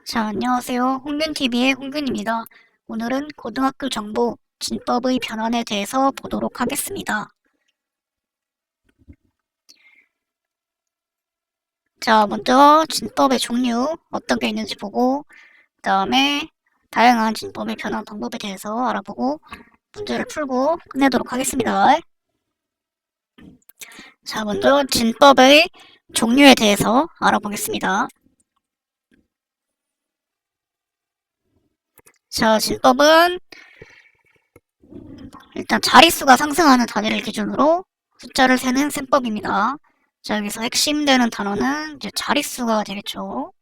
자, 안녕하세요. 홍균TV의 홍균입니다. 오늘은 고등학교 정보 진법의 변환에 대해서 보도록 하겠습니다. 자, 먼저 진법의 종류, 어떤 게 있는지 보고, 그 다음에 다양한 진법의 변환 방법에 대해서 알아보고, 문제를 풀고 끝내도록 하겠습니다. 자, 먼저 진법의 종류에 대해서 알아보겠습니다. 자, 진법은 일단 자릿수가 상승하는 단위를 기준으로 숫자를 세는 셈법입니다. 자, 여기서 핵심되는 단어는 이제 자릿수가 되겠죠.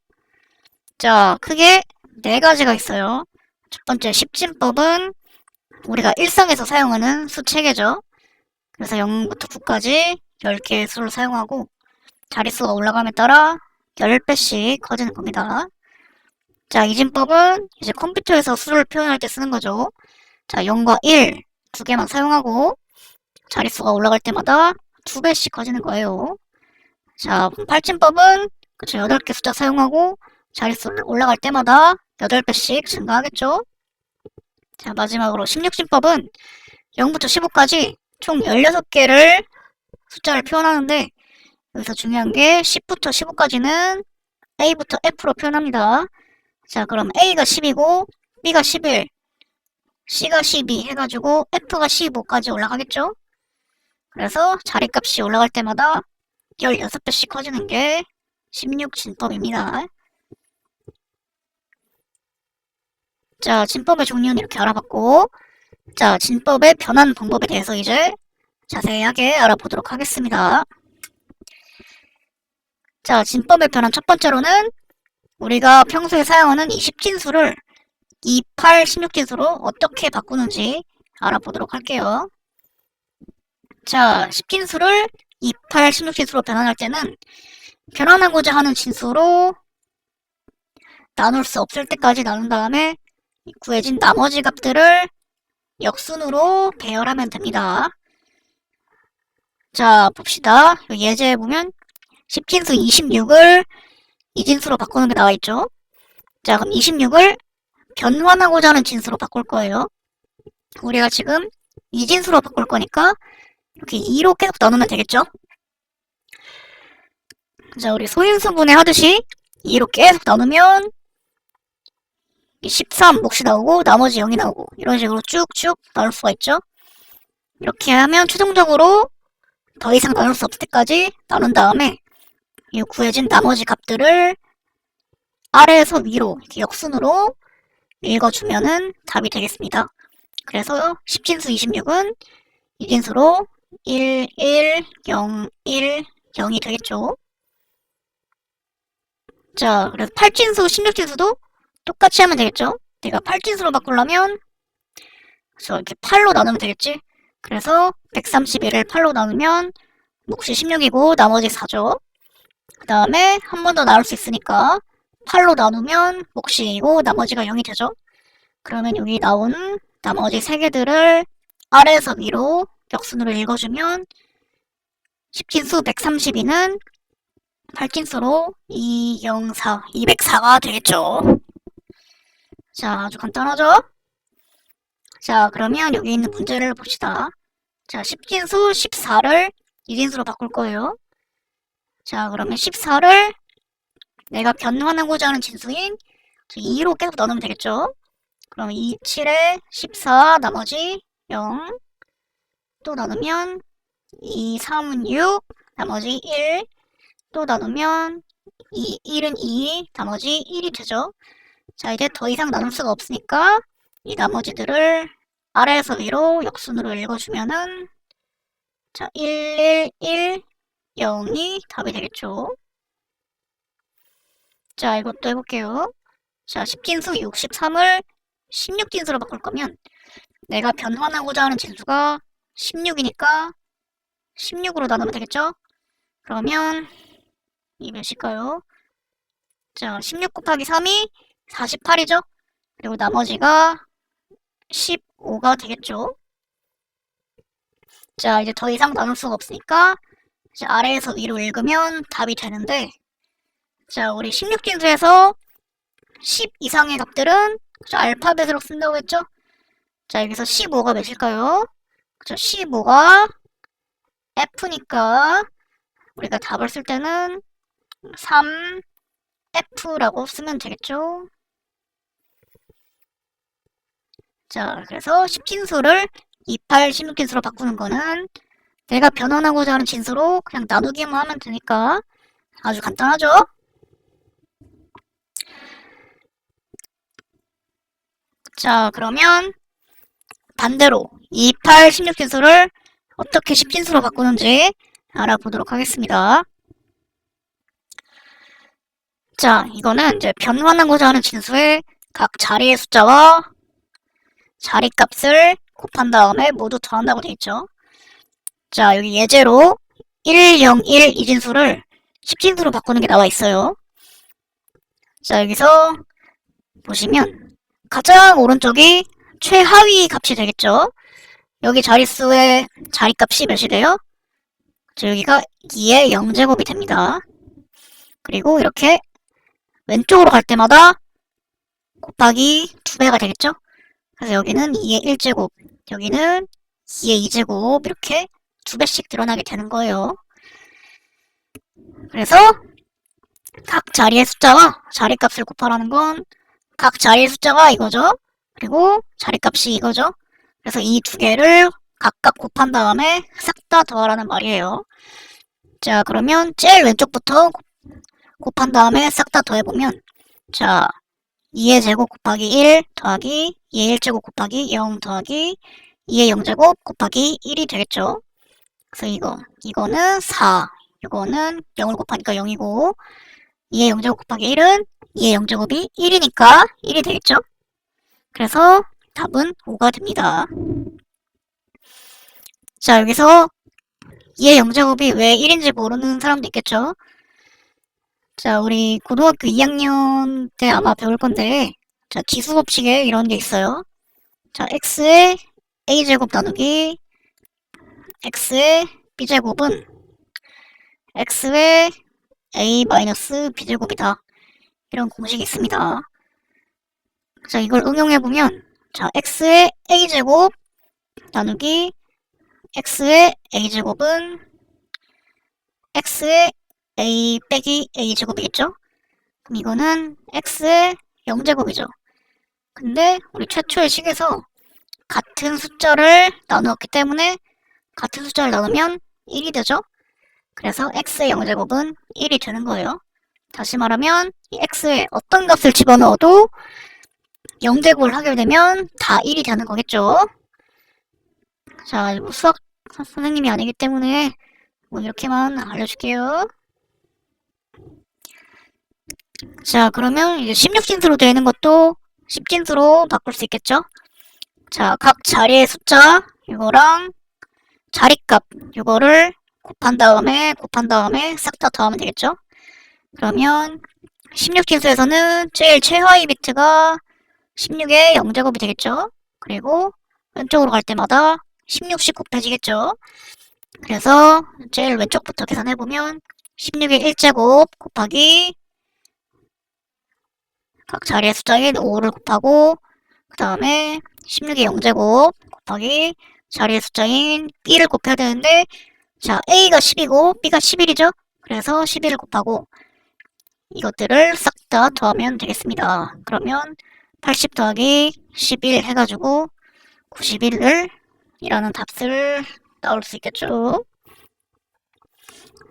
자, 크게 네 가지가 있어요. 첫 번째 십진법은 우리가 일상에서 사용하는 수 체계죠. 그래서 0부터 9까지 10개의 수를 사용하고 자릿수가 올라감에 따라 10배씩 커지는 겁니다. 자, 이진법은 이제 컴퓨터에서 수를 표현할 때 쓰는 거죠. 자, 0과 1 두 개만 사용하고 자릿수가 올라갈 때마다 2배씩 커지는 거예요. 자, 팔진법은 그쵸, 8개 숫자 사용하고 자릿수 올라갈 때마다 8배씩 증가하겠죠. 자, 마지막으로 16진법은 0부터 15까지 총 16개를 숫자를 표현하는데 여기서 중요한 게 10부터 15까지는 A부터 F로 표현합니다. 자, 그럼 A가 10이고 B가 11, C가 12 해가지고 F가 15까지 올라가겠죠. 그래서 자리값이 올라갈 때마다 16배씩 커지는 게 16진법입니다. 자, 진법의 종류는 이렇게 알아봤고, 자, 진법의 변환 방법에 대해서 이제 자세하게 알아보도록 하겠습니다. 자, 진법의 변환 첫 번째로는 우리가 평소에 사용하는 이 10진수를 28, 16진수로 어떻게 바꾸는지 알아보도록 할게요. 자, 10진수를 28, 16진수로 변환할 때는 변환하고자 하는 진수로 나눌 수 없을 때까지 나눈 다음에 구해진 나머지 값들을 역순으로 배열하면 됩니다. 자, 봅시다. 예제에 보면 10진수 26을 이진수로 바꾸는 게 나와 있죠. 자, 그럼 26을 변환하고자 하는 진수로 바꿀 거예요. 우리가 지금 이진수로 바꿀 거니까 이렇게 2로 계속 나누면 되겠죠. 자, 우리 소인수분해 하듯이 2로 계속 나누면 13 몫이 나오고 나머지 0이 나오고 이런 식으로 쭉쭉 나눌 수가 있죠. 이렇게 하면 최종적으로 더 이상 나눌 수 없을 때까지 나눈 다음에 이 구해진 나머지 값들을 아래에서 위로 이렇게 역순으로 읽어주면은 답이 되겠습니다. 그래서 10진수 26은 이진수로 1, 1, 0, 1, 0이 되겠죠. 자, 그래서 8진수, 16진수도 똑같이 하면 되겠죠. 내가 8진수로 바꾸려면 그래서 이렇게 8로 나누면 되겠지. 그래서 131을 8로 나누면 몫이 16이고 나머지 4죠. 그 다음에 한 번 더 나눌 수 있으니까 8로 나누면 몫이 2고 나머지가 0이 되죠. 그러면 여기 나온 나머지 3개들을 아래에서 위로 역순으로 읽어주면 10진수 132는 8진수로 204, 204가 되겠죠. 자, 아주 간단하죠? 자, 그러면 여기 있는 문제를 봅시다. 자, 10진수 14를 2진수로 바꿀 거예요. 자, 그러면 14를 내가 변환하고자 하는 진수인 2로 계속 나누면 되겠죠? 그럼 2, 7에 14, 나머지 0. 또 나누면 2, 3은 6, 나머지 1. 또 나누면 2, 1은 2, 나머지 1이 되죠. 자, 이제 더 이상 나눌 수가 없으니까 이 나머지들을 아래에서 위로 역순으로 읽어주면은 자, 1, 1, 1, 0이 답이 되겠죠. 자, 이것도 해볼게요. 자, 10진수 63을 16진수로 바꿀 거면 내가 변환하고자 하는 진수가 16이니까 16으로 나누면 되겠죠? 그러면 이 몇일까요? 자, 16 곱하기 3이 48이죠? 그리고 나머지가 15가 되겠죠? 자, 이제 더 이상 나눌 수가 없으니까 이제 아래에서 위로 읽으면 답이 되는데 자, 우리 16진수에서 10 이상의 값들은 그쵸, 알파벳으로 쓴다고 했죠? 자, 여기서 15가 몇일까요? 그쵸, 15가 F니까 우리가 답을 쓸 때는 3F라고 쓰면 되겠죠? 자, 그래서 10진수를 28, 16진수로 바꾸는 거는 내가 변환하고자 하는 진수로 그냥 나누기만 하면 되니까 아주 간단하죠? 자, 그러면 반대로 28, 16진수를 어떻게 10진수로 바꾸는지 알아보도록 하겠습니다. 자, 이거는 이제 변환하고자 하는 진수의 각 자리의 숫자와 자리값을 곱한 다음에 모두 더한다고 되어 있죠. 자, 여기 예제로 1, 0, 1 이 진수를 10진수로 바꾸는 게 나와 있어요. 자, 여기서 보시면 가장 오른쪽이 최하위 값이 되겠죠. 여기 자릿수의 자리값이 몇이 돼요? 자, 여기가 2의 0제곱이 됩니다. 그리고 이렇게 왼쪽으로 갈 때마다 곱하기 2배가 되겠죠? 그래서 여기는 2의 1제곱, 여기는 2의 2제곱 이렇게 2배씩 드러나게 되는 거예요. 그래서 각 자리의 숫자와 자리값을 곱하라는 건 각 자리의 숫자가 이거죠. 그리고 자리값이 이거죠. 그래서 이 두 개를 각각 곱한 다음에 싹 다 더하라는 말이에요. 자, 그러면 제일 왼쪽부터 곱한 다음에 싹 다 더해보면 자, 2의 제곱 곱하기 1 더하기 2의 1제곱 곱하기 0 더하기 2의 0제곱 곱하기 1이 되겠죠. 그래서 이거는 4, 이거는 0을 곱하니까 0이고 2의 0제곱 곱하기 1은 2의 0제곱이 1이니까 1이 되겠죠. 그래서 답은 5가 됩니다. 자, 여기서 2의 0제곱이 왜 1인지 모르는 사람도 있겠죠. 자, 우리 고등학교 2학년 때 아마 배울 건데 자, 기수법칙에 이런 게 있어요. 자, x의 a제곱 나누기 x의 b제곱은 x의 a 마이너스 b제곱이다. 이런 공식이 있습니다. 자, 이걸 응용해보면 자, x의 a제곱 나누기 x의 a제곱은 x의 a 빼기 a제곱이겠죠? 그럼 이거는 x의 0제곱이죠. 근데 우리 최초의 식에서 같은 숫자를 나누었기 때문에 같은 숫자를 나누면 1이 되죠? 그래서 x의 0제곱은 1이 되는 거예요. 다시 말하면 이 x에 어떤 값을 집어넣어도 0제곱을 하게 되면 다 1이 되는 거겠죠? 자, 수학 선생님이 아니기 때문에 뭐 이렇게만 알려줄게요. 자, 그러면 이제 16진수로 되어 있는 것도 10진수로 바꿀 수 있겠죠? 자, 각 자리의 숫자 이거랑 자리값 이거를 곱한 다음에 싹 다 더하면 되겠죠? 그러면 16진수에서는 제일 최하위 비트가 16의 0제곱이 되겠죠? 그리고 왼쪽으로 갈 때마다 16씩 곱해지겠죠? 그래서 제일 왼쪽부터 계산해보면 16의 1제곱 곱하기 각 자리의 숫자인 5를 곱하고 그 다음에 16의 0제곱 곱하기 자리의 숫자인 b를 곱해야 되는데 자, a가 10이고 b가 11이죠? 그래서 11을 곱하고 이것들을 싹 다 더하면 되겠습니다. 그러면 80 더하기 11 해가지고 91을 이라는 답을 나올 수 있겠죠?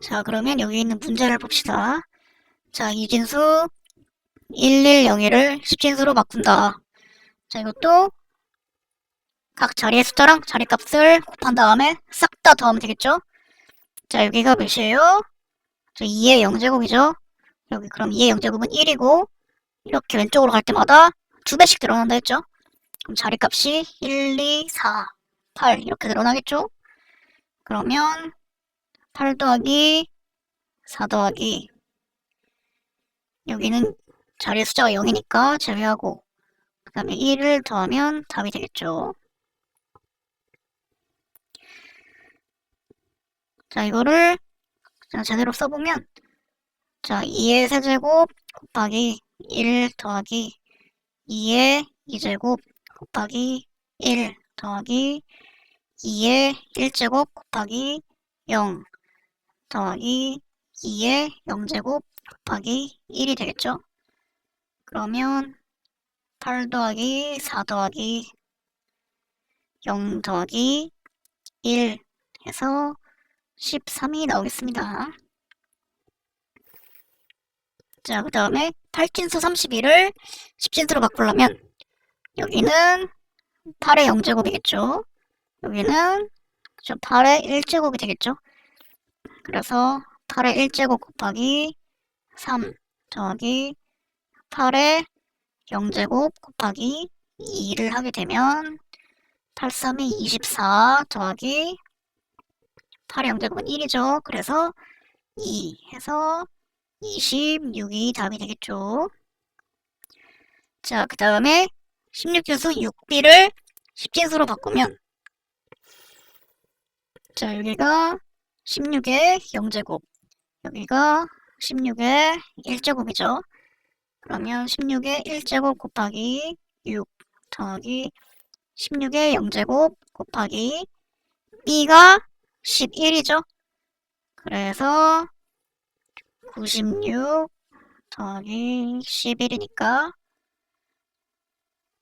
자, 그러면 여기 있는 문제를 봅시다. 자, 이진수 1101을 10진수로 바꾼다. 자, 이것도 각 자리의 숫자랑 자리값을 곱한 다음에 싹 다 더하면 되겠죠? 자, 여기가 몇이에요? 자, 2의 0제곱이죠? 여기 그럼 2의 0제곱은 1이고 이렇게 왼쪽으로 갈 때마다 2배씩 늘어난다 했죠? 그럼 자리값이 1, 2, 4, 8 이렇게 늘어나겠죠? 그러면 8 더하기 4 더하기 여기는 자리의 숫자가 0이니까 제외하고 그 다음에 1을 더하면 답이 되겠죠. 자, 이거를 제대로 써보면 자, 2의 세제곱 곱하기 1 더하기 2의 2제곱 곱하기 1 더하기 2의 1제곱 곱하기 0 더하기 2의 0제곱 곱하기 1이 되겠죠? 그러면 8 더하기 4 더하기 0 더하기 1 해서 13이 나오겠습니다. 자, 그 다음에 8진수 31을 10진수로 바꾸려면 여기는 8의 0제곱이겠죠. 여기는 8의 1제곱이 되겠죠. 그래서 8의 1제곱 곱하기 3 더하기 8의 0제곱 곱하기 2를 하게 되면 8, 3이 24 더하기 8의 0제곱은 1이죠. 그래서 2 해서 26이 답이 되겠죠. 자, 그 다음에 16진수 6b를 10진수로 바꾸면 자, 여기가 16의 0제곱 여기가 16의 1제곱이죠. 그러면 16의 1제곱 곱하기 6 더하기 16의 0제곱 곱하기 b가 11이죠. 그래서 96 더하기 11이니까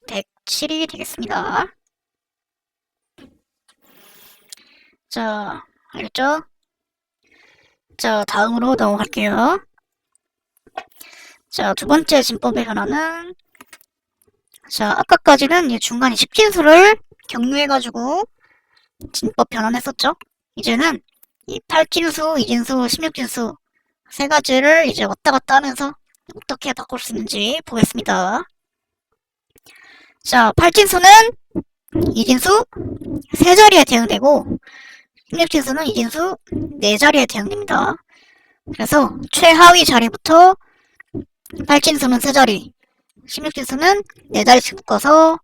107이 되겠습니다. 자, 알겠죠? 자, 다음으로 넘어갈게요. 자, 두 번째 진법의 변화는 자, 아까까지는 이 중간에 10진수를 경유해가지고 진법 변환했었죠? 이제는 이 8진수, 2진수, 16진수 세 가지를 이제 왔다 갔다 하면서 어떻게 바꿀 수 있는지 보겠습니다. 자, 8진수는 2진수 3자리에 대응되고 16진수는 2진수 4자리에 대응됩니다. 그래서 최하위 자리부터 8진수는 3자리, 16진수는 4자리씩 묶어서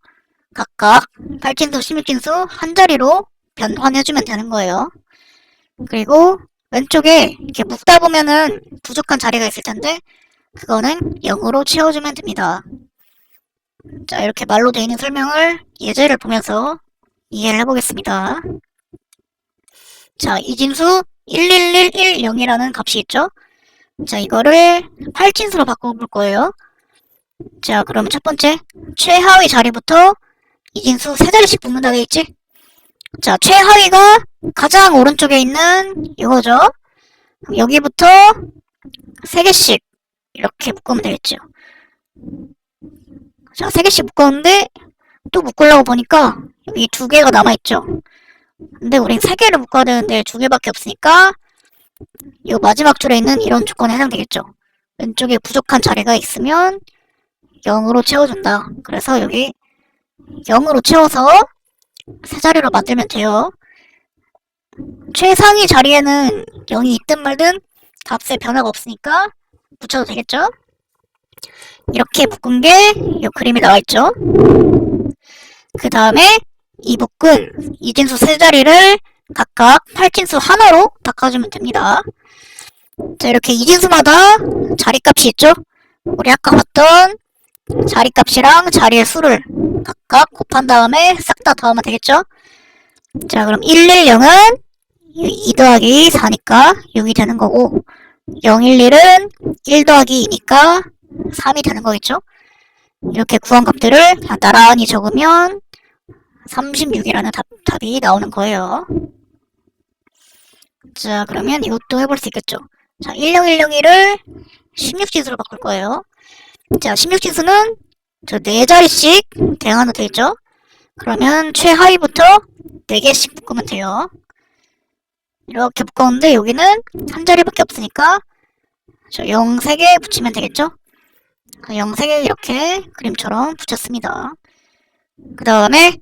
각각 8진수, 16진수 한 자리로 변환해주면 되는 거예요. 그리고 왼쪽에 이렇게 묶다 보면은 부족한 자리가 있을 텐데 그거는 0으로 채워주면 됩니다. 자, 이렇게 말로 되어 있는 설명을 예제를 보면서 이해를 해보겠습니다. 자, 이진수 11110이라는 값이 있죠? 자, 이거를 8진수로 바꿔볼 거예요. 자, 그러면 첫 번째 최하위 자리부터 이진수 3자리씩 묶는다 돼 있지? 자, 최하위가 가장 오른쪽에 있는 이거죠? 여기부터 3개씩 이렇게 묶으면 되겠죠. 자, 3개씩 묶었는데 또 묶으려고 보니까 여기 2개가 남아있죠. 근데 우린 3개를 묶어야 되는데 2개밖에 없으니까 이 마지막 줄에 있는 이런 조건에 해당되겠죠. 왼쪽에 부족한 자리가 있으면 0으로 채워준다. 그래서 여기 0으로 채워서 세 자리로 만들면 돼요. 최상위 자리에는 0이 있든 말든 값에 변화가 없으니까 붙여도 되겠죠? 이렇게 묶은 게 이 그림에 나와있죠. 그 다음에 이 묶은 이진수 세 자리를 각각 8진수 하나로 바꿔주면 됩니다. 자, 이렇게 이진수마다 자리값이 있죠? 우리 아까 봤던 자리값이랑 자리의 수를 각각 곱한 다음에 싹 다 더하면 되겠죠? 자, 그럼 110은 2 더하기 4니까 6이 되는 거고 011은 1 더하기 2니까 3이 되는 거겠죠? 이렇게 구한 값들을 나란히 적으면 36이라는 답이 나오는 거예요. 자, 그러면 이것도 해볼 수 있겠죠? 자, 10101을 16진수로 바꿀 거예요. 자, 16진수는 저 4자리씩 대응하면 되겠죠? 그러면 최하위부터 4개씩 묶으면 돼요. 이렇게 묶었는데 여기는 한 자리밖에 없으니까 저 0 3개 붙이면 되겠죠? 0 3개 이렇게 그림처럼 붙였습니다. 그 다음에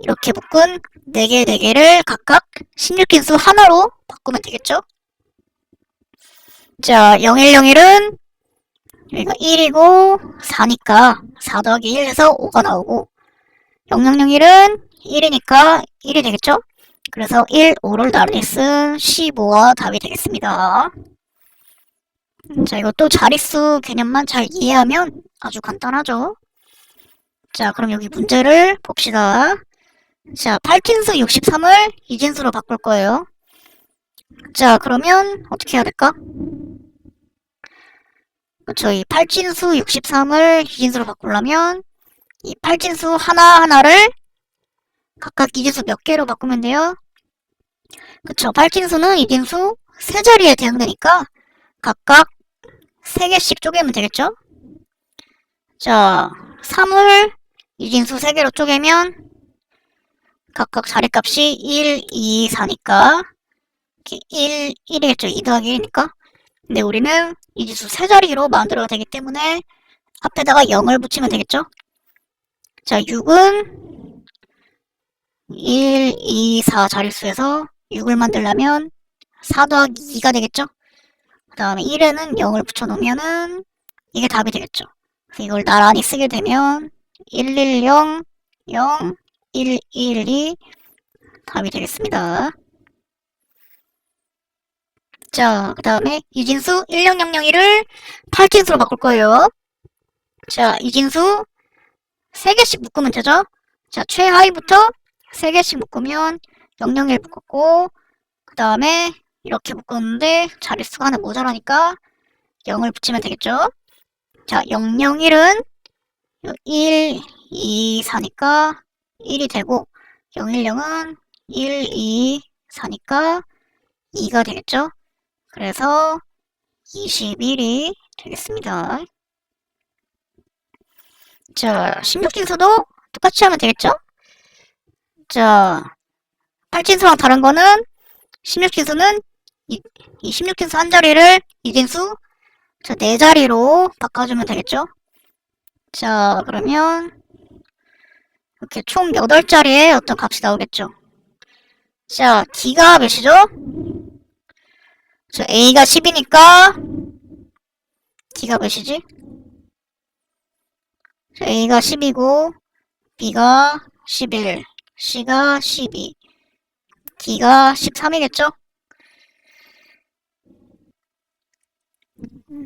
이렇게 묶은 4개, 4개를 각각 16진수 하나로 바꾸면 되겠죠? 자, 0101은 여기가 1이고 4니까 4 더하기 1 해서 5가 나오고 0001은 1이니까 1이 되겠죠? 그래서 1, 5를 나란히 쓴 15가 답이 되겠습니다. 자, 이것도 자릿수 개념만 잘 이해하면 아주 간단하죠. 자, 그럼 여기 문제를 봅시다. 자, 8진수 63을 2진수로 바꿀 거예요. 자, 그러면 어떻게 해야 될까? 저희 8진수 63을 2진수로 바꾸려면 이 8진수 하나하나를 각각 2진수 몇 개로 바꾸면 돼요? 그쵸, 8진수는 2진수 세 자리에 대응되니까 각각 3개씩 쪼개면 되겠죠? 자, 3을 2진수 3개로 쪼개면 각각 자리값이 1, 2, 4니까 1, 1이겠죠. 2 더하기 1이니까. 근데 우리는 이진수 세 자리로 만들어야 되기 때문에 앞에다가 0을 붙이면 되겠죠. 자, 6은 1, 2, 4 자릿수에서 6을 만들려면 4 더하기 2가 되겠죠. 그 다음에 1에는 0을 붙여놓으면은 이게 답이 되겠죠. 그래서 이걸 나란히 쓰게 되면 110, 0, 112 답이 되겠습니다. 자, 그 다음에 이진수 10001을 8진수로 바꿀 거예요. 자, 이진수 3개씩 묶으면 되죠? 자, 최하위부터 3개씩 묶으면 001 묶었고, 그 다음에 이렇게 묶었는데 자릿수가 하나 모자라니까 0을 붙이면 되겠죠? 자, 001은 1, 2, 4니까 1이 되고, 010은 1, 2, 4니까 2가 되겠죠? 그래서 21이 되겠습니다. 자, 16진수도 똑같이 하면 되겠죠? 자, 8진수랑 다른 거는 16진수는 이 16진수 한 자리를 2진수 자, 4자리로 바꿔주면 되겠죠? 자, 그러면 이렇게 총 8자리의 어떤 값이 나오겠죠? 자, D가 몇이죠? 자, A가 10이니까 D가 몇이지? 자, A가 10이고 B가 11, C가 12, D가 13이겠죠?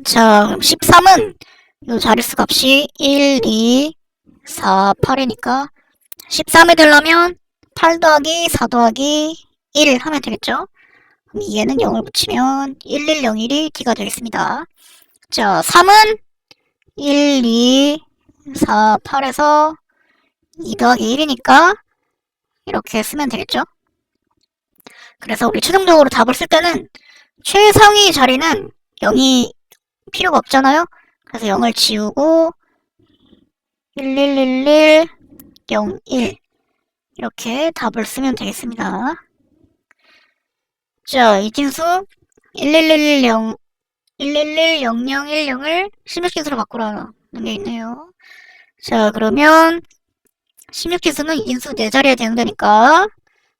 자, 그럼 13은 이 자릿수 값이 1, 2, 4, 8이니까 13이 되려면 8 더하기 4 더하기 1 하면 되겠죠? 그럼 2에는 0을 붙이면 1101이 D가 되겠습니다. 자, 3은 1, 2, 4, 8에서 2 더하기 1이니까 이렇게 쓰면 되겠죠? 그래서 우리 최종적으로 답을 쓸 때는 최상위 자리는 0이 필요가 없잖아요? 그래서 0을 지우고 1111, 01 이렇게 답을 쓰면 되겠습니다. 자, 이진수 1110, 111010을 16진수로 바꾸라는 게 있네요. 자, 그러면 16진수는 이진수 4자리에 대응되니까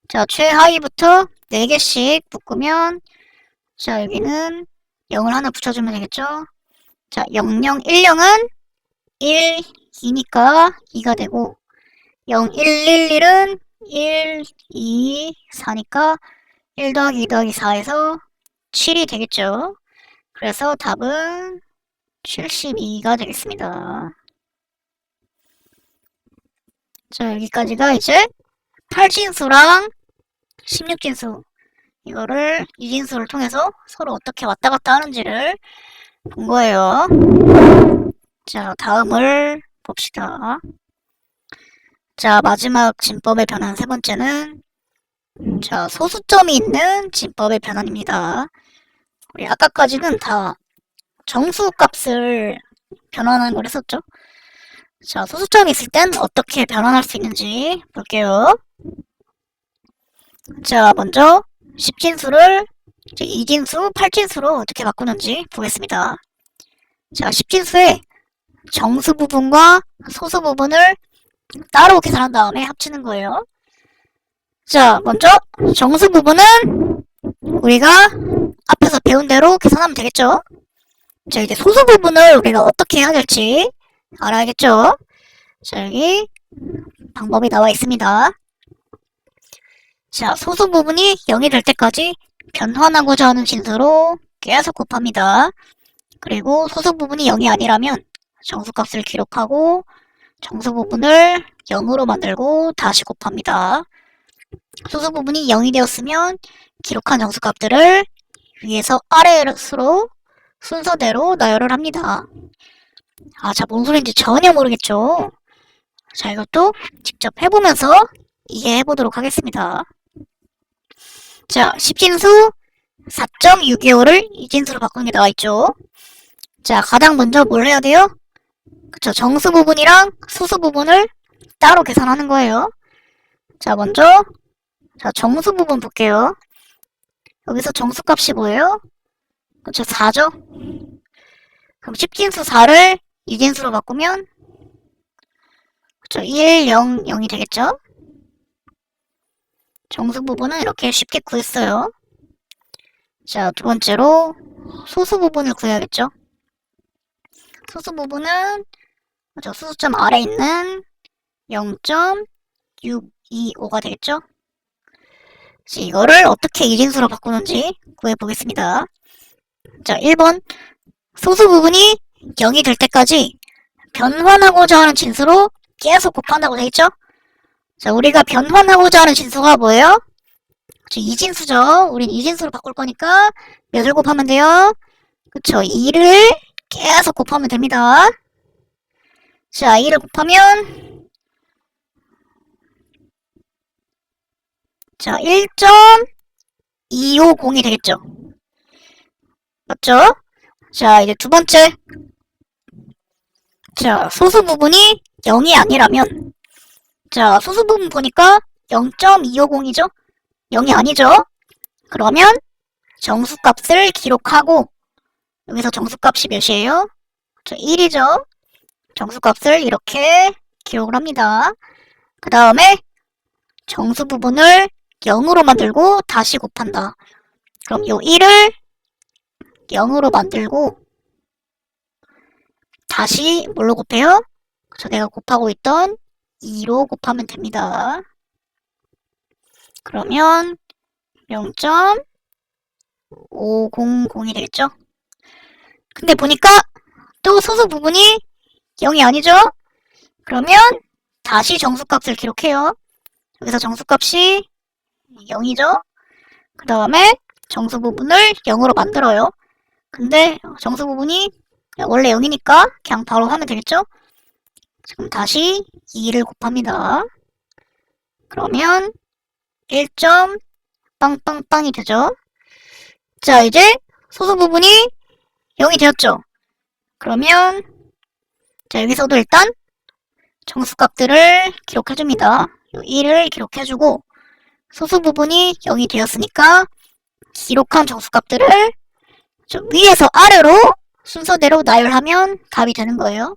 자, 최하위부터 4개씩 묶으면 자, 여기는 0을 하나 붙여주면 되겠죠? 자, 0010은 1, 2니까 2가 되고 0111은 1, 2, 4니까 1 더하기 2 더하기 4에서 7이 되겠죠? 그래서 답은 72가 되겠습니다. 자, 여기까지가 이제 8진수랑 16진수 이거를 2진수를 통해서 서로 어떻게 왔다 갔다 하는지를 본 거예요. 자, 다음을 봅시다. 자, 마지막 진법의 변환 세 번째는 자, 소수점이 있는 진법의 변환입니다. 우리 아까까지는 다 정수값을 변환하는 걸 했었죠. 자, 소수점이 있을 땐 어떻게 변환할 수 있는지 볼게요. 자, 먼저 10진수를 2진수, 8진수로 어떻게 바꾸는지 보겠습니다. 자, 10진수의 정수 부분과 소수 부분을 따로 계산한 다음에 합치는 거예요. 자, 먼저 정수 부분은 우리가 앞에서 배운 대로 계산하면 되겠죠. 자, 이제 소수 부분을 우리가 어떻게 해야 될지 알아야겠죠. 자, 여기 방법이 나와 있습니다. 자, 소수 부분이 0이 될 때까지 변환하고자 하는 진수로 계속 곱합니다. 그리고 소수 부분이 0이 아니라면 정수값을 기록하고 정수 부분을 0으로 만들고 다시 곱합니다. 소수 부분이 0이 되었으면 기록한 정수값들을 위에서 아래로 순서대로 나열을 합니다. 자, 뭔 소리인지 전혀 모르겠죠? 자, 이것도 직접 해보면서 이해해보도록 하겠습니다. 자, 10진수 4.625를 이진수로 바꾸는 게 나와있죠? 자, 가장 먼저 뭘 해야 돼요? 그쵸, 정수 부분이랑 소수 부분을 따로 계산하는 거예요. 자, 먼저 자, 정수 부분 볼게요. 여기서 정수값이 뭐예요? 그쵸, 4죠? 그럼 10진수 4를 이진수로 바꾸면 그쵸, 1, 0, 0이 되겠죠? 정수 부분은 이렇게 쉽게 구했어요. 자, 두 번째로 소수 부분을 구해야겠죠? 소수 부분은 소수점 아래 있는 0.625가 되겠죠? 이거를 어떻게 이진수로 바꾸는지 구해보겠습니다. 자, 1번 소수 부분이 0이 될 때까지 변환하고자 하는 진수로 계속 곱한다고 되어있죠? 자, 우리가 변환하고자 하는 진수가 뭐예요? 이진수죠. 우린 이진수로 바꿀 거니까 몇을 곱하면 돼요? 그쵸, 2를 계속 곱하면 됩니다. 자, 2를 곱하면 자, 1.250이 되겠죠. 맞죠? 자, 이제 두 번째. 자, 소수 부분이 0이 아니라면 자, 소수 부분 보니까 0.250이죠? 0이 아니죠? 그러면 정수값을 기록하고 여기서 정수값이 몇이에요? 1이죠? 정수값을 이렇게 기록을 합니다. 그 다음에 정수 부분을 0으로 만들고 다시 곱한다. 그럼 요 1을 0으로 만들고 다시 뭘로 곱해요? 내가 곱하고 있던 2로 곱하면 됩니다. 그러면 0.500이 되겠죠? 근데 보니까 또 소수 부분이 0이 아니죠? 그러면 다시 정수값을 기록해요. 여기서 정수값이 0이죠? 그 다음에 정수 부분을 0으로 만들어요. 근데 정수 부분이 원래 0이니까 그냥 바로 하면 되겠죠? 지금 다시 2를 곱합니다. 그러면 1. 빵빵빵이 되죠? 자, 이제 소수 부분이 0이 되었죠? 그러면 자, 여기서도 일단 정수값들을 기록해줍니다. 1을 기록해주고 소수 부분이 0이 되었으니까 기록한 정수값들을 좀 위에서 아래로 순서대로 나열하면 답이 되는 거예요.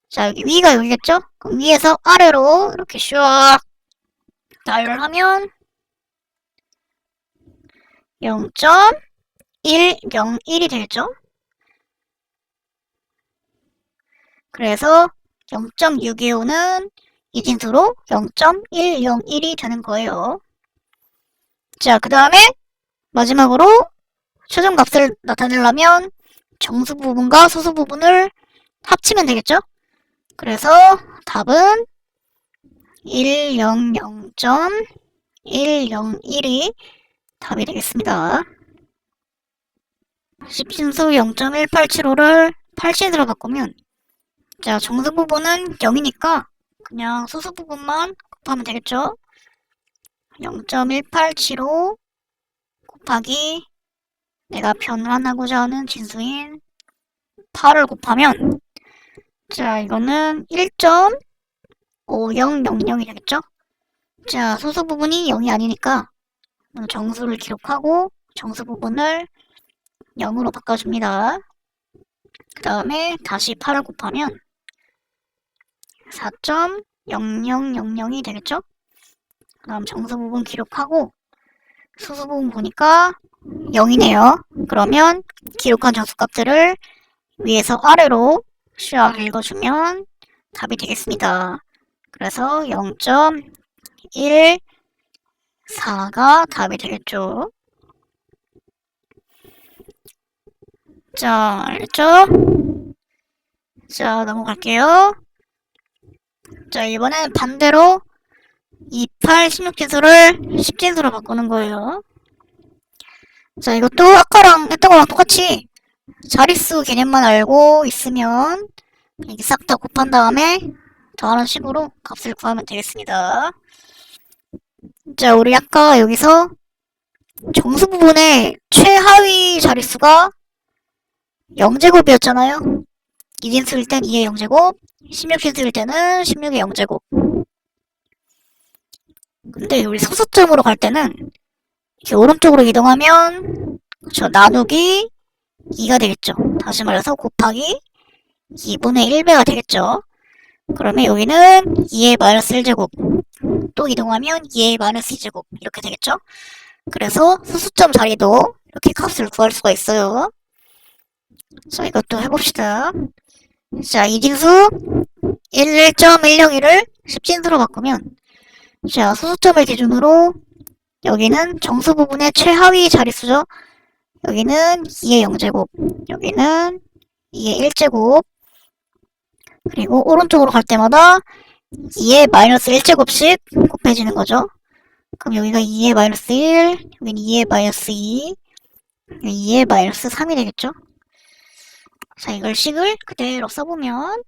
자, 여기 위가 여기겠죠? 그럼 위에서 아래로 이렇게 슉 나열하면 0.101이 되겠죠? 그래서 0.625는 이진수로 0.101이 되는 거예요. 자, 그 다음에 마지막으로 최종값을 나타내려면 정수 부분과 소수 부분을 합치면 되겠죠? 그래서 답은 100.101이 답이 되겠습니다. 10진수 0.1875를 8진으로 바꾸면 자, 정수 부분은 0이니까 그냥 소수 부분만 곱하면 되겠죠? 0.1875 곱하기 내가 변환하고자 하는 진수인 8을 곱하면 자, 이거는 1.5000이 되겠죠? 자, 소수 부분이 0이 아니니까 정수를 기록하고 정수 부분을 0으로 바꿔줍니다. 그 다음에 다시 8을 곱하면 4.0000이 되겠죠? 그 다음 정수 부분 기록하고 소수 부분 보니까 0이네요. 그러면 기록한 정수값들을 위에서 아래로 쫙 읽어주면 답이 되겠습니다. 그래서 0.14가 답이 되겠죠. 자, 알겠죠? 자, 넘어갈게요. 자, 이번엔 반대로 28, 16진수를 10진수로 바꾸는 거예요. 자, 이것도 아까랑 했던 거랑 똑같이 자릿수 개념만 알고 있으면 이게 싹 다 곱한 다음에 더하는 식으로 값을 구하면 되겠습니다. 자, 우리 아까 여기서 정수 부분의 최하위 자릿수가 0제곱이었잖아요. 2진수일 땐 2의 0제곱, 16진수일 때는 16의 0제곱. 근데 우리 소수점으로 갈 때는 이렇게 오른쪽으로 이동하면 그렇죠. 나누기 2가 되겠죠. 다시 말해서 곱하기 2분의 1배가 되겠죠. 그러면 여기는 2의 마이너스 1제곱, 또 이동하면 2의 마이너스 2제곱 이렇게 되겠죠. 그래서 소수점 자리도 이렇게 값을 구할 수가 있어요. 자, 이것도 해봅시다. 자, 이진수 1.101을 10진수로 바꾸면 자, 소수점을 기준으로 여기는 정수 부분의 최하위 자릿수죠. 여기는 2의 0제곱, 여기는 2의 1제곱, 그리고 오른쪽으로 갈 때마다 2의 마이너스 1제곱씩 곱해지는 거죠. 그럼 여기가 2의 마이너스 1, 여기는 2의 마이너스 2, 2의 마이너스 3이 되겠죠. 자, 이걸 식을 그대로 써보면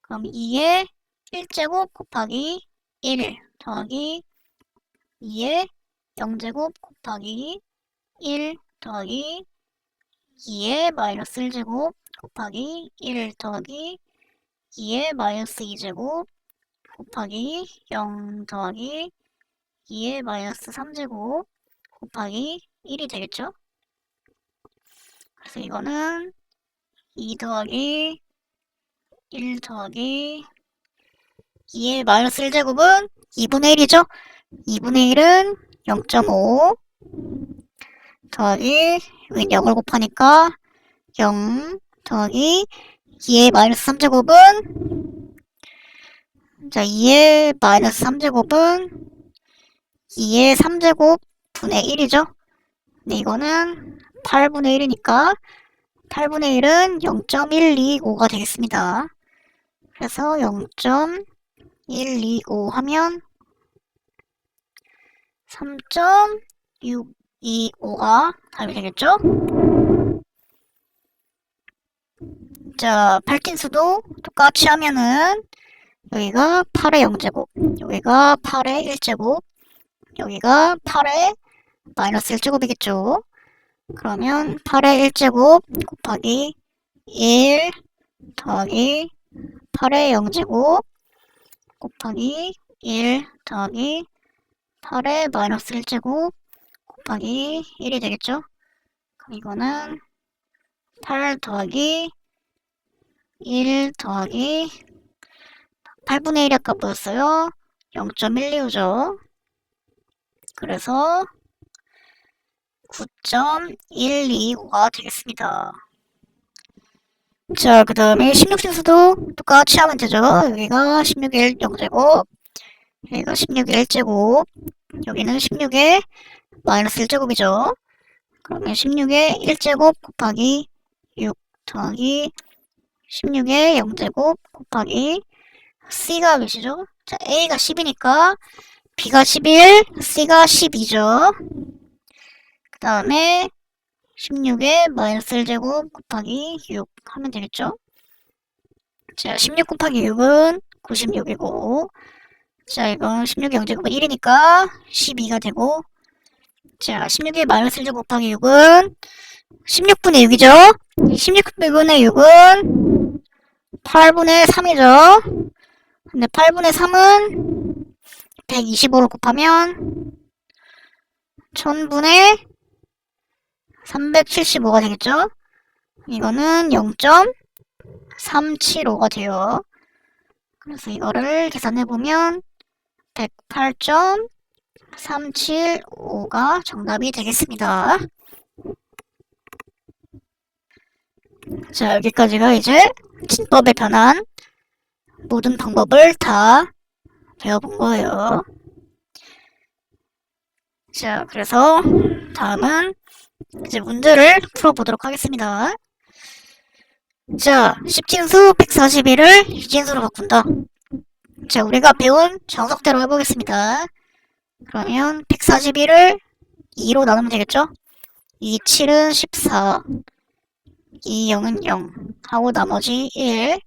그럼 2의 1제곱 곱하기 1 더하기 2의 0제곱 곱하기 1 더하기 2의 마이너스 1제곱 곱하기 1 더하기 2의 마이너스 2제곱 곱하기 0 더하기 2의 마이너스 3제곱 곱하기 1이 되겠죠? 그래서 이거는 2 더하기 1 더하기 2의 마이너스 1제곱은 2분의 1이죠? 2분의 1은 0.5 더하기 여기 0을 곱하니까 0 더하기 2의 마이너스 3제곱은 자 2의 마이너스 3제곱은 2의 3제곱 분의 1이죠? 근데 이거는 8분의 1이니까 8분의 1은 0.125가 되겠습니다. 그래서 0.125 하면 3.625가 답이 되겠죠? 자, 8진수도 똑같이 하면은 여기가 8의 0제곱, 여기가 8의 1제곱, 여기가 8의 마이너스 1제곱이겠죠? 그러면 8의 1제곱 곱하기 1 더하기 8의 0제곱 곱하기 1 더하기 8의 마이너스 1제곱 곱하기 1이 되겠죠? 그럼 이거는 8 더하기 1 더하기 8분의 1이 아까 뭐였어요? 0.125죠. 그래서 9.125가 되겠습니다. 자, 그 다음에 16진수도 똑같이 하면 되죠. 여기가 16의 0제곱, 여기가 16의 1제곱, 여기는 16의 마이너스 1제곱이죠. 그러면 16의 1제곱 곱하기 6 더하기 16의 0제곱 곱하기 C가 몇이죠? 자, A가 10이니까 B가 11, C가 12죠. 그 다음에 16의 마이너스 1제곱 곱하기 6 하면 되겠죠? 자, 16 곱하기 6은 96이고 자, 이건 16의 0제곱은 1이니까 12가 되고 자, 16의 마이너스 1제곱 곱하기 6은 16분의 6이죠? 16분의 6은 8분의 3이죠? 근데 8분의 3은 125를 곱하면 1000분의 375가 되겠죠? 이거는 0.375가 돼요. 그래서 이거를 계산해보면 108.375가 정답이 되겠습니다. 자, 여기까지가 이제 진법에 관한 모든 방법을 다 배워본 거예요. 자, 그래서 다음은 이제 문제를 풀어보도록 하겠습니다. 자, 10진수 141을 이진수로 바꾼다. 자, 우리가 배운 정석대로 해보겠습니다. 그러면 141을 2로 나누면 되겠죠? 2, 7은 14, 2, 0은 0 하고 나머지 1,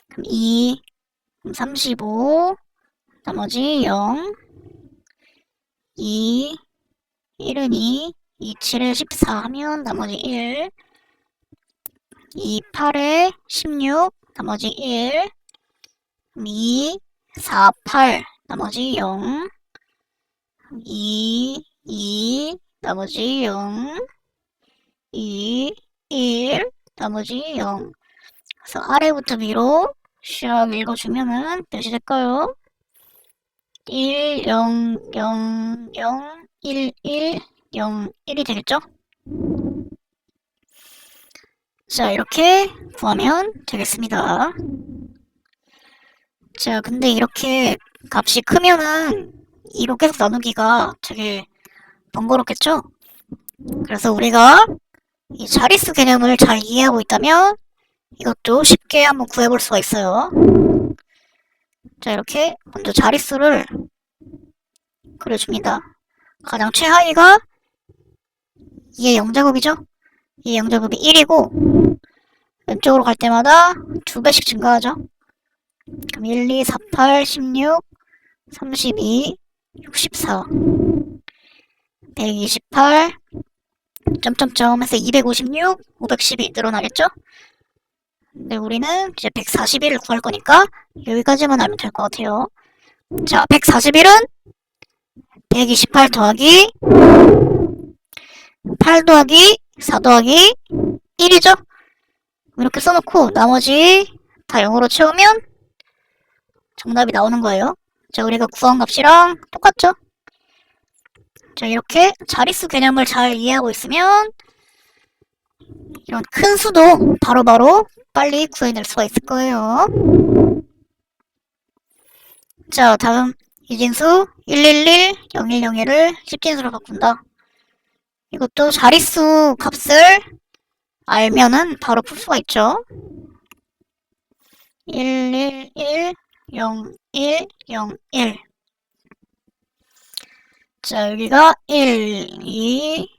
그럼 2, 35, 나머지 0, 2, 1은 2, 2, 7에 14 하면 나머지 1, 2, 8에 16, 나머지 1, 2, 4, 8, 나머지 0, 2, 2, 나머지 0, 2, 1, 나머지 0. 그래서 아래부터 위로 샥 읽어주면은 몇이 될까요? 1, 0, 0, 0, 1, 1, 0, 1이 되겠죠? 자, 이렇게 구하면 되겠습니다. 자, 근데 이렇게 값이 크면은 2로 계속 나누기가 되게 번거롭겠죠? 그래서 우리가 이 자릿수 개념을 잘 이해하고 있다면 이것도 쉽게 한번 구해볼 수가 있어요. 자, 이렇게 먼저 자릿수를 그려줍니다. 가장 최하위가 2의 0제곱이죠? 2의 0제곱이 1이고 왼쪽으로 갈 때마다 2배씩 증가하죠? 그럼 1, 2, 4, 8, 16, 32, 64, 128, 점점점 해서 256, 512 늘어나겠죠? 근데 우리는 이제 141을 구할 거니까 여기까지만 알면 될 것 같아요. 자, 141은 128 더하기 8 더하기 4 더하기 1이죠? 이렇게 써놓고 나머지 다 0으로 채우면 정답이 나오는 거예요. 자, 우리가 구한 값이랑 똑같죠? 자, 이렇게 자릿수 개념을 잘 이해하고 있으면 이런 큰 수도 바로바로 빨리 구해낼 수가 있을 거예요. 자, 다음 이진수 111, 0101을 10진수로 바꾼다. 이것도 자릿수 값을 알면은 바로 풀 수가 있죠. 111, 01, 01. 자, 여기가 1, 2,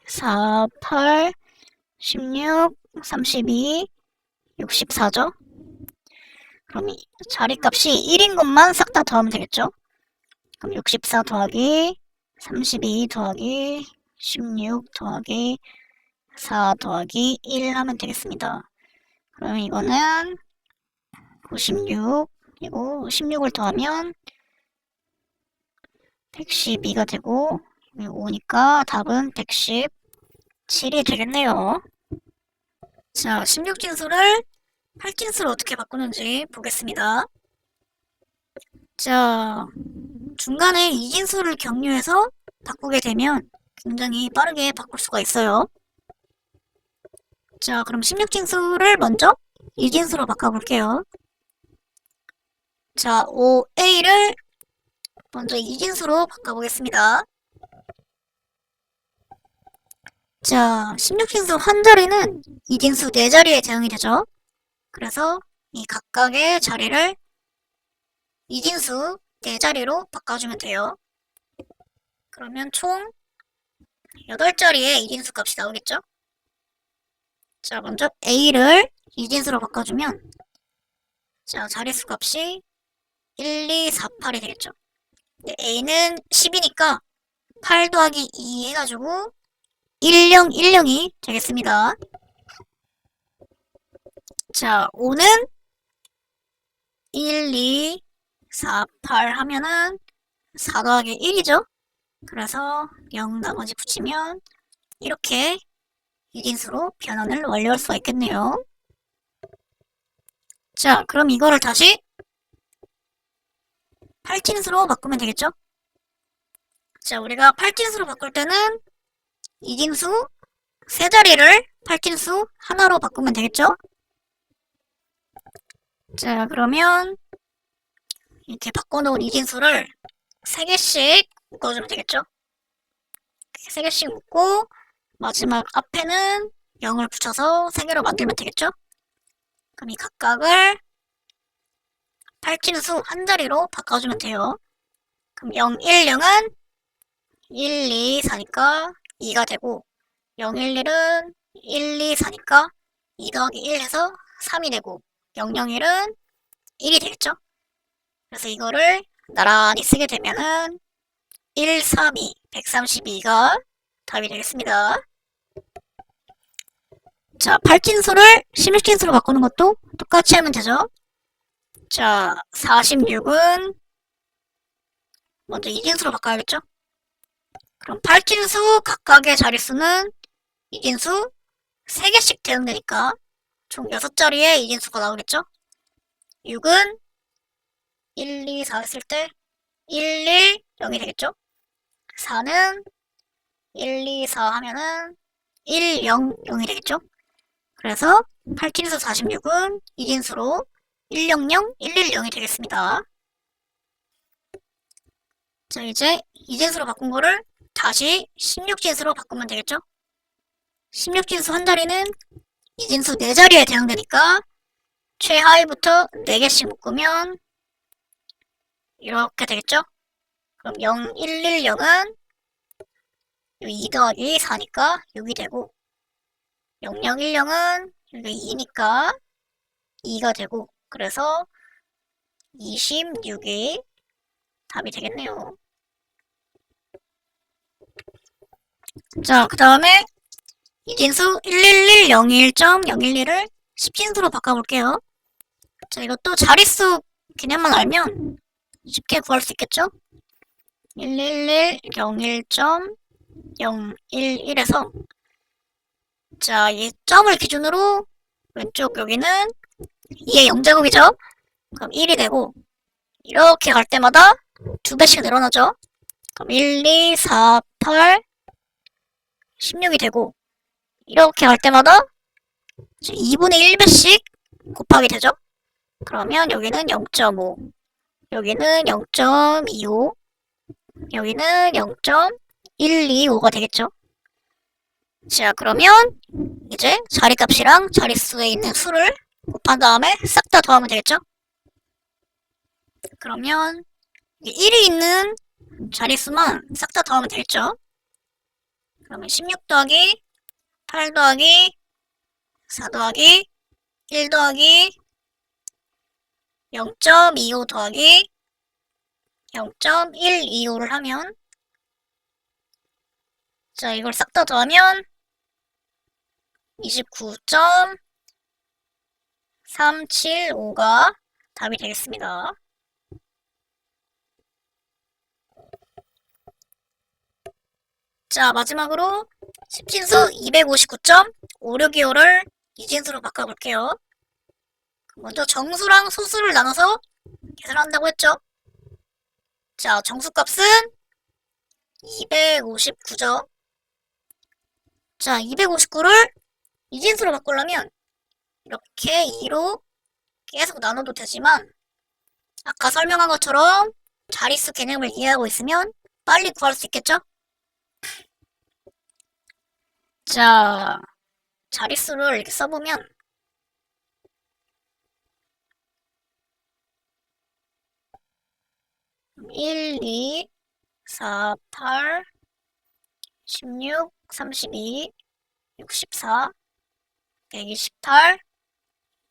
4, 8, 16, 32, 64죠. 그럼 자리값이 1인 것만 싹 다 더하면 되겠죠. 그럼 64 더하기 32 더하기 16 더하기 4 더하기 1 하면 되겠습니다. 그럼 이거는 96, 그리고 16을 더하면 112가 되고 5니까 답은 117이 되겠네요. 자, 16진수를 8진수로 어떻게 바꾸는지 보겠습니다. 자, 중간에 이진수를 경유해서 바꾸게 되면 굉장히 빠르게 바꿀 수가 있어요. 자, 그럼 16진수를 먼저 이진수로 바꿔볼게요. 자, 5a를 먼저 이진수로 바꿔보겠습니다. 자, 16진수 한 자리는 이진수 4자리에 대응이 되죠. 그래서 이 각각의 자리를 이진수 4자리로 바꿔주면 돼요. 그러면 총 8자리의 이진수 값이 나오겠죠? 자, 먼저 a를 이진수로 바꿔주면 자, 자릿수 값이 1, 2, 4, 8이 되겠죠? 근데 a는 10이니까 8 더하기 2 해가지고 1010이 되겠습니다. 자, 5는 1, 2, 4, 8 하면은 4 더하기 1이죠? 그래서 0 나머지 붙이면 이렇게 이진수로 변환을 완료할 수가 있겠네요. 자, 그럼 이거를 다시 8진수로 바꾸면 되겠죠? 자, 우리가 8진수로 바꿀 때는 이진수 3자리를 8진수 하나로 바꾸면 되겠죠? 자, 그러면 이렇게 바꿔놓은 이진수를 3개씩 묶어주면 되겠죠? 3개씩 묶고 마지막 앞에는 0을 붙여서 3개로 만들면 되겠죠? 그럼 이 각각을 팔진수 한 자리로 바꿔주면 돼요. 그럼 0, 1, 0은 1, 2, 4니까 2가 되고 0, 1, 1은 1, 2, 4니까 2 더하기 1 해서 3이 되고 0, 0, 1은 1이 되겠죠? 그래서 이거를 나란히 쓰게 되면은 1, 3, 2, 132가 답이 되겠습니다. 자, 팔진수를 16진수로 바꾸는 것도 똑같이 하면 되죠. 자, 46은 먼저 2진수로 바꿔야겠죠? 그럼 팔진수 각각의 자릿수는 2진수 3개씩 대응되니까 총 6자리의 2진수가 나오겠죠? 6은 1, 2, 4 했을 때 1, 1, 0이 되겠죠? 4는 1, 2, 4 하면은 1, 0, 0이 되겠죠? 그래서 8진수 46은 2진수로 100, 110이 되겠습니다. 자, 이제 2진수로 바꾼 거를 다시 16진수로 바꾸면 되겠죠? 16진수 한 자리는 2진수 4자리에 대응되니까 최하위부터 4개씩 묶으면 이렇게 되겠죠? 그럼 0, 1, 1, 0은 2 더하기 4니까 6이 되고 0, 0, 1, 0은 여기 2니까 2가 되고 그래서 26이 답이 되겠네요. 자, 그 다음에 이진수 11101.011을 10진수로 바꿔볼게요. 자, 이것도 자릿수 개념만 알면 쉽게 구할 수 있겠죠? 11101.011에서 자, 이 점을 기준으로 왼쪽 여기는 2의 0제곱이죠? 그럼 1이 되고 이렇게 갈 때마다 2배씩 늘어나죠? 그럼 1, 2, 4, 8, 16이 되고 이렇게 갈 때마다 2분의 1배씩 곱하기 되죠? 그러면 여기는 0.5, 여기는 0.25, 여기는 0.125가 되겠죠? 자, 그러면 이제 자리값이랑 자릿수에 있는 수를 곱한 다음에 싹 다 더하면 되겠죠? 그러면 1이 있는 자릿수만 싹 다 더하면 되겠죠? 그러면 16 더하기 8 더하기 4 더하기 1 더하기 0.25 더하기 0.125를 하면 자, 이걸 싹 다 더하면 29.375가 답이 되겠습니다. 자, 마지막으로 10진수 259.562호를 2진수로 바꿔볼게요. 먼저 정수랑 소수를 나눠서 계산한다고 했죠? 자, 정수값은 259죠. 자, 259를 2진수로 바꾸려면 이렇게 2로 계속 나눠도 되지만 아까 설명한 것처럼 자릿수 개념을 이해하고 있으면 빨리 구할 수 있겠죠? 자, 자릿수를 이렇게 써보면 1, 2, 4, 8, 16, 32, 64, 128,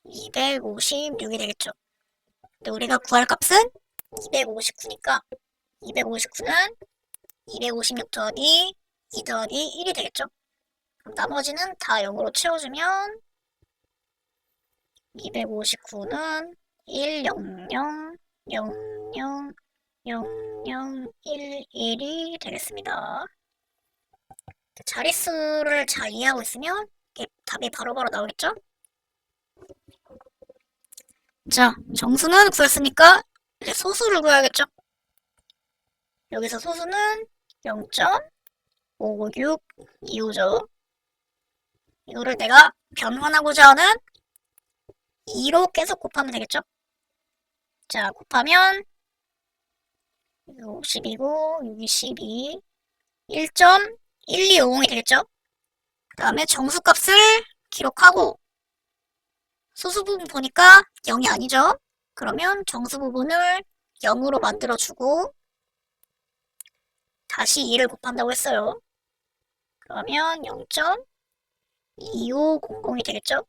256이 되겠죠. 근데 우리가 구할 값은 259니까 259는 256 더하기 2 더하기 1이 되겠죠. 그럼 나머지는 다 0으로 채워주면 259는 1, 0, 0, 0, 0, 0, 0, 1, 1이 되겠습니다. 자릿수를 잘 이해하고 있으면 답이 바로바로 나오겠죠? 자, 정수는 구했으니까 이제 소수를 구해야겠죠? 여기서 소수는 0.5625죠. 이거를 내가 변환하고자 하는 2로 계속 곱하면 되겠죠? 자, 곱하면 50이고 6이 12, 1.1250이 되겠죠? 그 다음에 정수값을 기록하고 소수 부분 보니까 0이 아니죠? 그러면 정수 부분을 0으로 만들어주고 다시 2를 곱한다고 했어요. 그러면 0.2500이 되겠죠?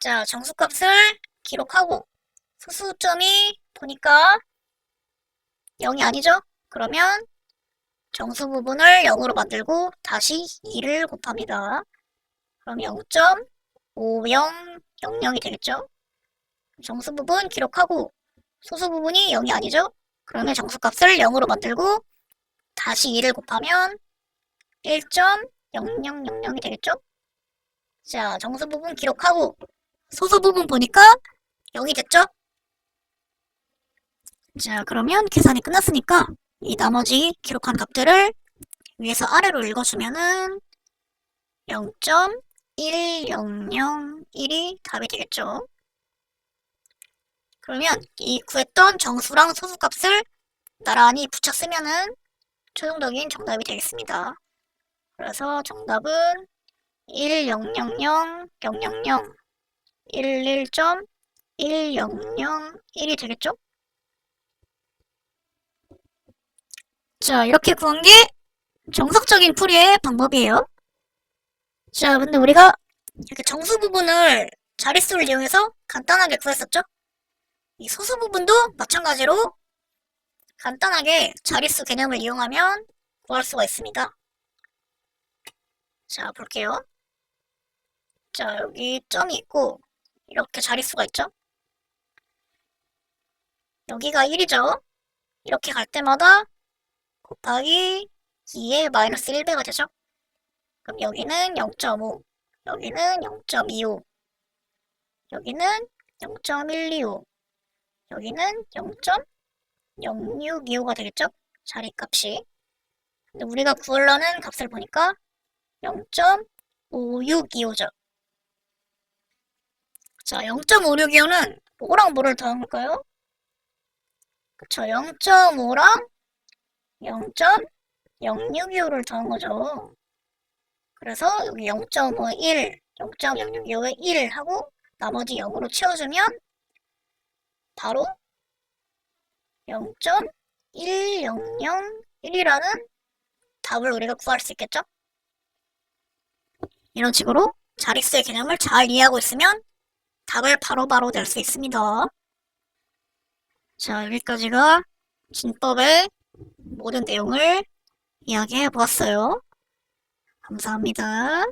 자, 정수값을 기록하고 소수점이 보니까 0이 아니죠? 그러면 정수 부분을 0으로 만들고 다시 2를 곱합니다. 그럼 0.5000이 되겠죠? 정수 부분 기록하고 소수 부분이 0이 아니죠? 그러면 정수값을 0으로 만들고 다시 2를 곱하면 1.0000이 되겠죠? 자, 정수 부분 기록하고 소수 부분 보니까 0이 됐죠? 자, 그러면 계산이 끝났으니까 이 나머지 기록한 값들을 위에서 아래로 읽어주면은 0.1001이 답이 되겠죠. 그러면 이 구했던 정수랑 소수값을 나란히 붙여 쓰면은 최종적인 정답이 되겠습니다. 그래서 정답은 1000011.1001이 되겠죠? 자, 이렇게 구한 게 정석적인 풀이의 방법이에요. 자, 근데 우리가 이렇게 정수 부분을 자릿수를 이용해서 간단하게 구했었죠? 이 소수 부분도 마찬가지로 간단하게 자릿수 개념을 이용하면 구할 수가 있습니다. 자, 볼게요. 자, 여기 점이 있고 이렇게 자릿수가 있죠? 여기가 1이죠? 이렇게 갈 때마다 곱하기 2의 마이너스 1배가 되죠? 그럼 여기는 0.5, 여기는 0.25, 여기는 0.125, 여기는 0.0625가 되겠죠? 자리값이. 근데 우리가 구하려는 값을 보니까 0.5625죠. 자, 0.5625는 뭐랑 뭐를 더한 걸까요? 그쵸, 0.5랑 0.0625를 더한 거죠. 그래서 여기 0.51, 0.0625에 1 하고 나머지 0으로 채워주면 바로 0.1001이라는 답을 우리가 구할 수 있겠죠? 이런 식으로 자릿수의 개념을 잘 이해하고 있으면 답을 바로바로 낼 수 있습니다. 자, 여기까지가 진법의 모든 내용을 이야기해 보았어요. 감사합니다.